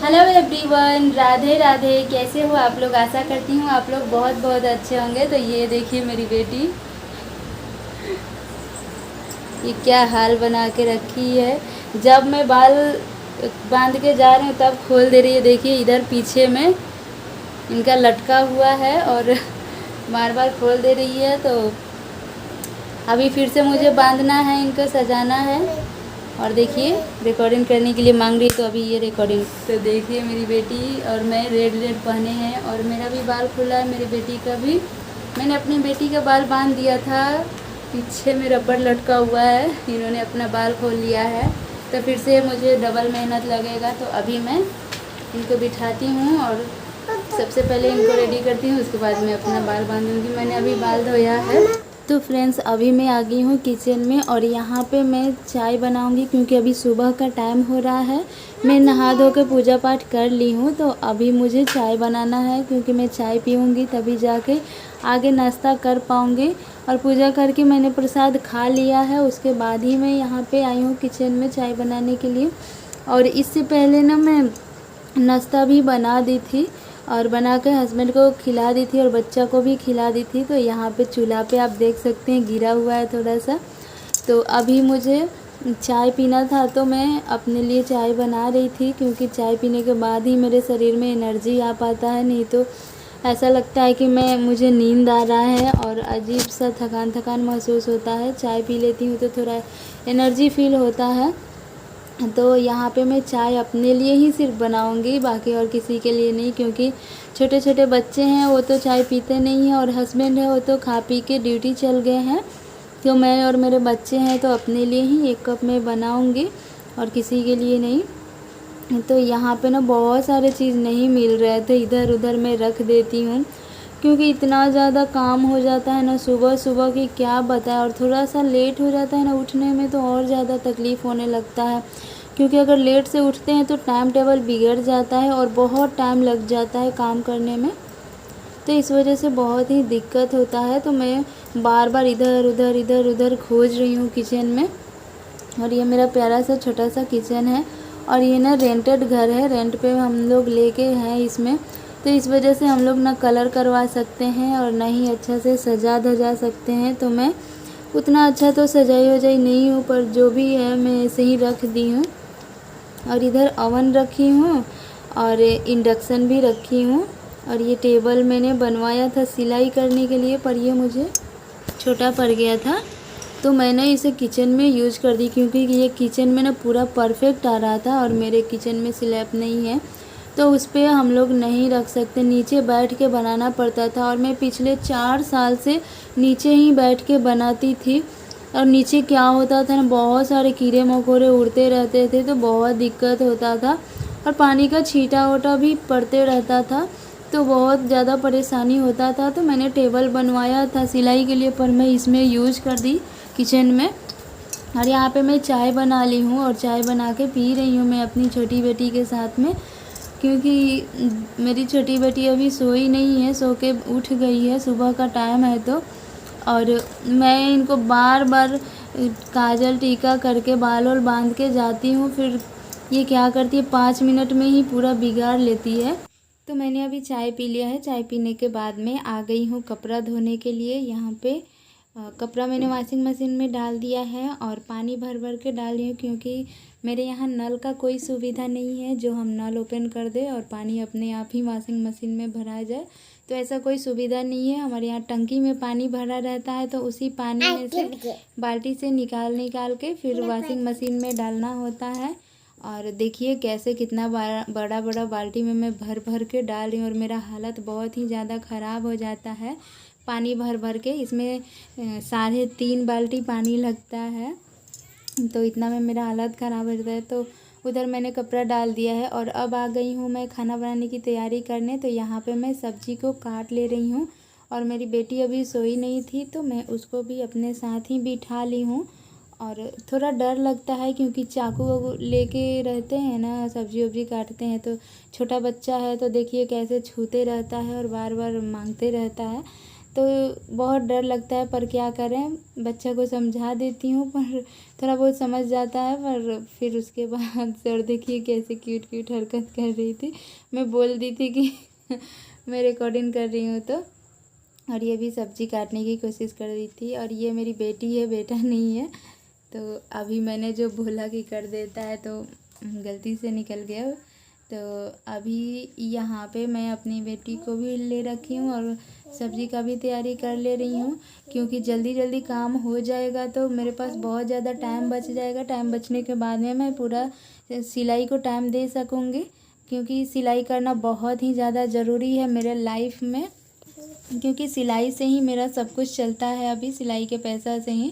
Hello everyone, Radhe Radhe. कैसे हो आप लोग? आशा करती हूँ आप लोग बहुत बहुत अच्छे होंगे। तो ये देखिए मेरी बेटी, ये क्या हाल बना के रखी है। जब मैं बाल बांध के जा रही हूँ तब खोल दे रही है। देखिए इधर पीछे में इनका लटका हुआ है और बार बार खोल दे रही है। तो अभी फिर से मुझे बांधना है, इनको सजाना है। और देखिए रिकॉर्डिंग करने के लिए मांग रही, तो अभी ये रिकॉर्डिंग। तो देखिए मेरी बेटी और मैं रेड रेड पहने हैं और मेरा भी बाल खुला है, मेरी बेटी का भी। मैंने अपनी बेटी का बाल बांध दिया था, पीछे में रबड़ लटका हुआ है, इन्होंने अपना बाल खोल लिया है। तो फिर से मुझे डबल मेहनत लगेगा। तो अभी मैं इनको बिठाती हूँ और सबसे पहले इनको रेडी करती हूँ, उसके बाद मैं अपना बाल बांधूँगी। मैंने अभी बाल धोया है। तो फ्रेंड्स अभी मैं आ गई हूँ किचन में और यहाँ पे मैं चाय बनाऊँगी क्योंकि अभी सुबह का टाइम हो रहा है। मैं नहा धो के पूजा पाठ कर ली हूँ, तो अभी मुझे चाय बनाना है क्योंकि मैं चाय पीऊँगी तभी जाके आगे नाश्ता कर पाऊँगी। और पूजा करके मैंने प्रसाद खा लिया है, उसके बाद ही मैं यहाँ पे आई हूँ किचन में चाय बनाने के लिए। और इससे पहले ना मैं नाश्ता भी बना दी थी और बना के हस्बैंड को खिला दी थी और बच्चा को भी खिला दी थी। तो यहाँ पे चूल्हा पे आप देख सकते हैं गिरा हुआ है थोड़ा सा। तो अभी मुझे चाय पीना था, तो मैं अपने लिए चाय बना रही थी क्योंकि चाय पीने के बाद ही मेरे शरीर में एनर्जी आ पाता है। नहीं तो ऐसा लगता है कि मुझे नींद आ रहा है और अजीब सा थकान थकान महसूस होता है। चाय पी लेती हूँ तो थोड़ा एनर्जी फील होता है। तो यहाँ पे मैं चाय अपने लिए ही सिर्फ बनाऊँगी, बाकी और किसी के लिए नहीं, क्योंकि छोटे छोटे बच्चे हैं वो तो चाय पीते नहीं हैं और हस्बैंड है वो तो खा पी के ड्यूटी चल गए हैं। तो मैं और मेरे बच्चे हैं तो अपने लिए ही एक कप में बनाऊँगी और किसी के लिए नहीं। तो यहाँ पे ना बहुत सारे चीज़ नहीं मिल रहे थे, इधर उधर मैं रख देती हूँ क्योंकि इतना ज़्यादा काम हो जाता है ना सुबह सुबह की क्या बताएं। और थोड़ा सा लेट हो जाता है ना उठने में तो और ज़्यादा तकलीफ़ होने लगता है, क्योंकि अगर लेट से उठते हैं तो टाइम टेबल बिगड़ जाता है और बहुत टाइम लग जाता है काम करने में। तो इस वजह से बहुत ही दिक्कत होता है। तो मैं बार बार इधर उधर खोज रही हूँ किचन में। और ये मेरा प्यारा सा छोटा सा किचन है और ये ना रेंटेड घर है, रेंट पे हम लोग लेके हैं इसमें। तो इस वजह से हम लोग ना कलर करवा सकते हैं और ना ही अच्छा से सजा धजा सकते हैं। तो मैं उतना अच्छा तो सजाई वजाई नहीं हूँ, पर जो भी है मैं ऐसे ही रख दी हूँ। और इधर अवन रखी हूँ और इंडक्शन भी रखी हूँ। और ये टेबल मैंने बनवाया था सिलाई करने के लिए, पर ये मुझे छोटा पड़ गया था तो मैंने इसे किचन में यूज कर दी, क्योंकि ये किचन में ना पूरा परफेक्ट आ रहा था और मेरे किचन में स्लैब नहीं है तो उस पर हम लोग नहीं रख सकते, नीचे बैठ के बनाना पड़ता था। और मैं पिछले 4 साल से नीचे ही बैठ के बनाती थी और नीचे क्या होता था ना, बहुत सारे कीड़े मकोड़े उड़ते रहते थे तो बहुत दिक्कत होता था और पानी का छींटा वोटा भी पड़ते रहता था तो बहुत ज़्यादा परेशानी होता था। तो मैंने टेबल बनवाया था सिलाई के लिए, पर मैं इसमें यूज कर दी किचन में। और यहाँ पे मैं चाय बना ली हूँ और चाय बना के पी रही हूँ मैं अपनी छोटी बेटी के साथ में, क्योंकि मेरी छोटी बेटी अभी सोई नहीं है, सो के उठ गई है, सुबह का टाइम है। तो और मैं इनको बार बार काजल टीका करके बाल वाल बांध के जाती हूँ, फिर ये क्या करती है 5 मिनट में ही पूरा बिगाड़ लेती है। तो मैंने अभी चाय पी लिया है, चाय पीने के बाद में आ गई हूँ कपड़ा धोने के लिए। यहाँ पे कपड़ा मैंने वॉशिंग मशीन में डाल दिया है और पानी भर भर के डाल रही हूँ, क्योंकि मेरे यहाँ नल का कोई सुविधा नहीं है जो हम नल ओपन कर दे और पानी अपने आप ही वॉशिंग मशीन में भरा जाए। तो ऐसा कोई सुविधा नहीं है। हमारे यहाँ टंकी में पानी भरा रहता है तो उसी पानी में से बाल्टी से निकाल निकाल के फिर वॉशिंग मशीन में डालना होता है। और देखिए कैसे कितना बड़ा बड़ा बाल्टी में मैं भर भर के डाल रही हूँ और मेरा हालत बहुत ही ज़्यादा ख़राब हो जाता है पानी भर भर के। इसमें 3.5 बाल्टी पानी लगता है, तो इतना में मेरा हालत ख़राब हो जाता है। तो उधर मैंने कपड़ा डाल दिया है और अब आ गई हूँ मैं खाना बनाने की तैयारी करने। तो यहाँ पे मैं सब्ज़ी को काट ले रही हूँ और मेरी बेटी अभी सोई नहीं थी तो मैं उसको भी अपने साथ ही बिठा ली हूँ। और थोड़ा डर लगता है क्योंकि चाकू वाकू लेके रहते हैं ना, सब्जी वब्जी काटते हैं, तो छोटा बच्चा है तो देखिए कैसे छूते रहता है और बार बार मांगते रहता है। तो बहुत डर लगता है, पर क्या करें, बच्चा को समझा देती हूँ पर थोड़ा बहुत समझ जाता है। पर फिर उसके बाद सर देखिए कैसे क्यूट क्यूट हरकत कर रही थी। मैं बोल दी थी कि मैं रिकॉर्डिंग कर रही हूँ तो। और ये भी सब्ज़ी काटने की कोशिश कर रही थी। और ये मेरी बेटी है, बेटा नहीं है। तो अभी मैंने जो बोला कि कर देता है तो गलती से निकल गया। तो अभी यहाँ पे मैं अपनी बेटी को भी ले रखी हूँ और सब्ज़ी का भी तैयारी कर ले रही हूँ, क्योंकि जल्दी जल्दी काम हो जाएगा तो मेरे पास बहुत ज़्यादा टाइम बच जाएगा। टाइम बचने के बाद में मैं पूरा सिलाई को टाइम दे सकूँगी, क्योंकि सिलाई करना बहुत ही ज़्यादा ज़रूरी है मेरे लाइफ में, क्योंकि सिलाई से ही मेरा सब कुछ चलता है, अभी सिलाई के पैसा से ही।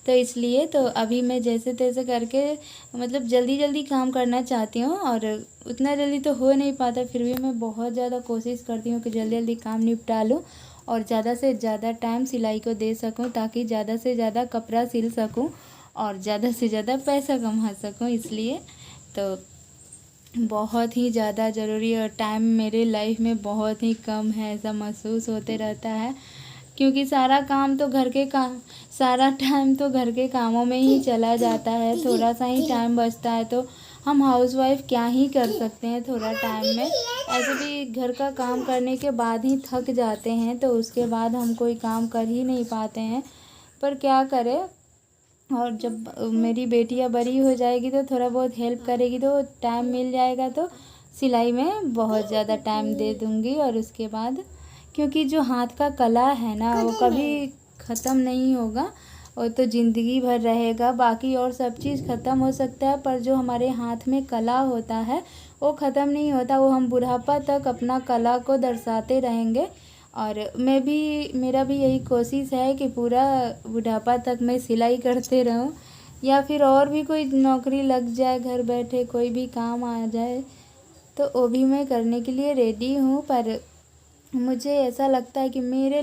तो इसलिए तो अभी मैं जैसे तैसे करके मतलब जल्दी जल्दी काम करना चाहती हूँ, और उतना जल्दी तो हो नहीं पाता, फिर भी मैं बहुत ज़्यादा कोशिश करती हूँ कि जल्दी जल्दी काम निपटा लूँ और ज़्यादा से ज़्यादा टाइम सिलाई को दे सकूँ, ताकि ज़्यादा से ज़्यादा कपड़ा सिल सकूँ और ज़्यादा से ज़्यादा पैसा कमा सकूँ। इसलिए तो बहुत ही ज़्यादा ज़रूरी है, और टाइम मेरे लाइफ में बहुत ही कम है ऐसा महसूस होते रहता है, क्योंकि सारा टाइम तो घर के कामों में ही चला जाता है। थोड़ा सा ही टाइम बचता है तो हम हाउसवाइफ क्या ही कर सकते हैं थोड़ा टाइम में। ऐसे भी घर का काम करने के बाद ही थक जाते हैं, तो उसके बाद हम कोई काम कर ही नहीं पाते हैं, पर क्या करें। और जब मेरी बेटियां बड़ी हो जाएगी तो थोड़ा बहुत हेल्प करेगी तो टाइम मिल जाएगा, तो सिलाई में बहुत ज़्यादा टाइम दे दूँगी। और उसके बाद, क्योंकि जो हाथ का कला है ना वो कभी ख़त्म नहीं होगा, वो तो ज़िंदगी भर रहेगा। बाकी और सब चीज़ ख़त्म हो सकता है, पर जो हमारे हाथ में कला होता है वो ख़त्म नहीं होता, वो हम बुढ़ापा तक अपना कला को दर्शाते रहेंगे। और मेरा भी यही कोशिश है कि पूरा बुढ़ापा तक मैं सिलाई करते रहूं, या फिर और भी कोई नौकरी लग जाए, घर बैठे कोई भी काम आ जाए तो वो भी मैं करने के लिए रेडी हूँ। पर मुझे ऐसा लगता है कि मेरे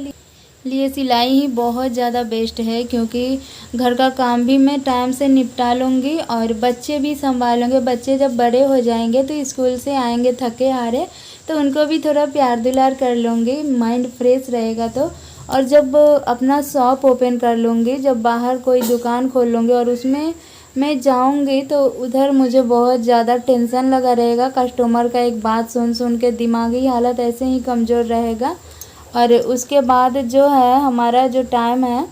लिए सिलाई ही बहुत ज़्यादा बेस्ट है, क्योंकि घर का काम भी मैं टाइम से निपटा लूँगी और बच्चे भी संभालूँगी। बच्चे जब बड़े हो जाएंगे तो स्कूल से आएंगे थके हारे, तो उनको भी थोड़ा प्यार दुलार कर लूँगी, माइंड फ्रेश रहेगा तो। और जब अपना शॉप ओपन कर लूँगी, जब बाहर कोई दुकान खोल लूँगी और उसमें मैं जाऊँगी, तो उधर मुझे बहुत ज़्यादा टेंशन लगा रहेगा। कस्टमर का एक बात सुन सुन के दिमागी हालत ऐसे ही कमज़ोर रहेगा। और उसके बाद जो है हमारा जो टाइम है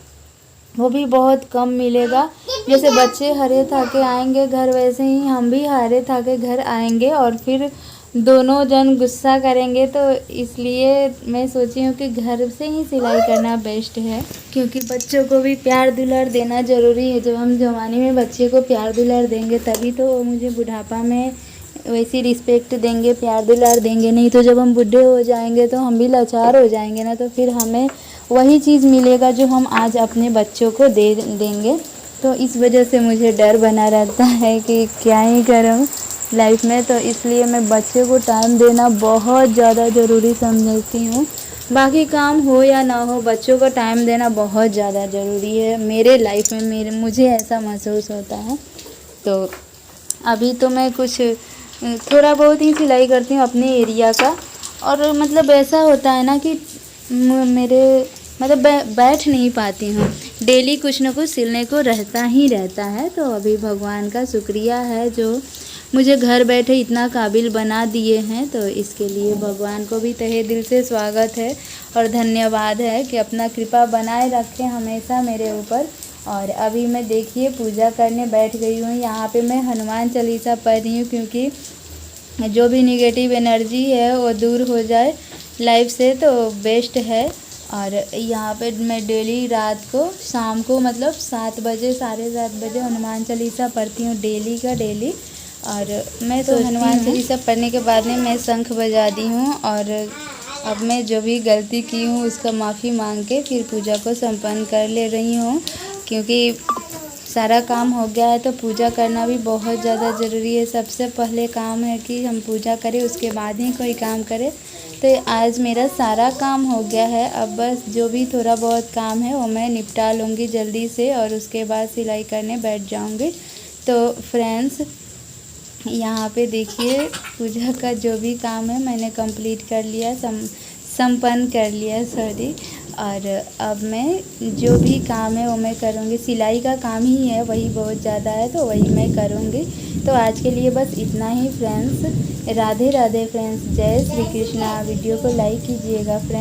वो भी बहुत कम मिलेगा। जैसे बच्चे हरे थाके आएंगे घर, वैसे ही हम भी हरे थाके घर आएंगे और फिर दोनों जन गुस्सा करेंगे। तो इसलिए मैं सोची हूँ कि घर से ही सिलाई करना बेस्ट है, क्योंकि बच्चों को भी प्यार दुलार देना ज़रूरी है। जब हम जवानी में बच्चे को प्यार दुलार देंगे तभी तो वो मुझे बुढ़ापा में वैसी रिस्पेक्ट देंगे, प्यार दुलार देंगे। नहीं तो जब हम बूढ़े हो जाएंगे तो हम भी लाचार हो जाएंगे ना, तो फिर हमें वही चीज़ मिलेगा जो हम आज अपने बच्चों को दे देंगे। तो इस वजह से मुझे डर बना रहता है कि क्या ही करूँ लाइफ में। तो इसलिए मैं बच्चे को टाइम देना बहुत ज़्यादा ज़रूरी समझती हूँ। बाकी काम हो या ना हो, बच्चों को टाइम देना बहुत ज़्यादा ज़रूरी है मेरे लाइफ में, मुझे ऐसा महसूस होता है। तो अभी तो मैं कुछ थोड़ा बहुत ही सिलाई करती हूँ अपने एरिया का। और मतलब ऐसा होता है ना कि मेरे मतलब बैठ नहीं पाती हूँ, डेली कुछ ना कुछ सिलने को रहता ही रहता है। तो अभी भगवान का शुक्रिया है जो मुझे घर बैठे इतना काबिल बना दिए हैं, तो इसके लिए भगवान को भी तहे दिल से स्वागत है और धन्यवाद है कि अपना कृपा बनाए रखें हमेशा मेरे ऊपर। और अभी मैं देखिए पूजा करने बैठ गई हूँ। यहाँ पे मैं हनुमान चालीसा पढ़ रही हूँ, क्योंकि जो भी निगेटिव एनर्जी है वो दूर हो जाए लाइफ से, तो बेस्ट है। और यहाँ पे मैं डेली रात को शाम को मतलब 7 बजे 7:30 बजे हनुमान चालीसा पढ़ती हूँ, डेली का डेली। और मैं तो हनुमान चालीसा पढ़ने के बाद में मैं शंख बजा दी हूँ, और अब मैं जो भी गलती की हूँ उसका माफ़ी मांग के फिर पूजा को संपन्न कर ले रही हूँ, क्योंकि सारा काम हो गया है तो पूजा करना भी बहुत ज़्यादा ज़रूरी है। सबसे पहले काम है कि हम पूजा करें, उसके बाद ही कोई काम करें। तो आज मेरा सारा काम हो गया है, अब बस जो भी थोड़ा बहुत काम है वो मैं निपटा लूँगी जल्दी से, और उसके बाद सिलाई करने बैठ जाऊँगी। तो फ्रेंड्स यहाँ पे देखिए पूजा का जो भी काम है मैंने कंप्लीट कर लिया, संपन्न कर लिया सॉरी। और अब मैं जो भी काम है वो मैं करूँगी। सिलाई का काम ही है, वही बहुत ज़्यादा है तो वही मैं करूँगी। तो आज के लिए बस इतना ही फ्रेंड्स। राधे राधे फ्रेंड्स, जय श्री कृष्णा। वीडियो को लाइक कीजिएगा फ्रेंड्स।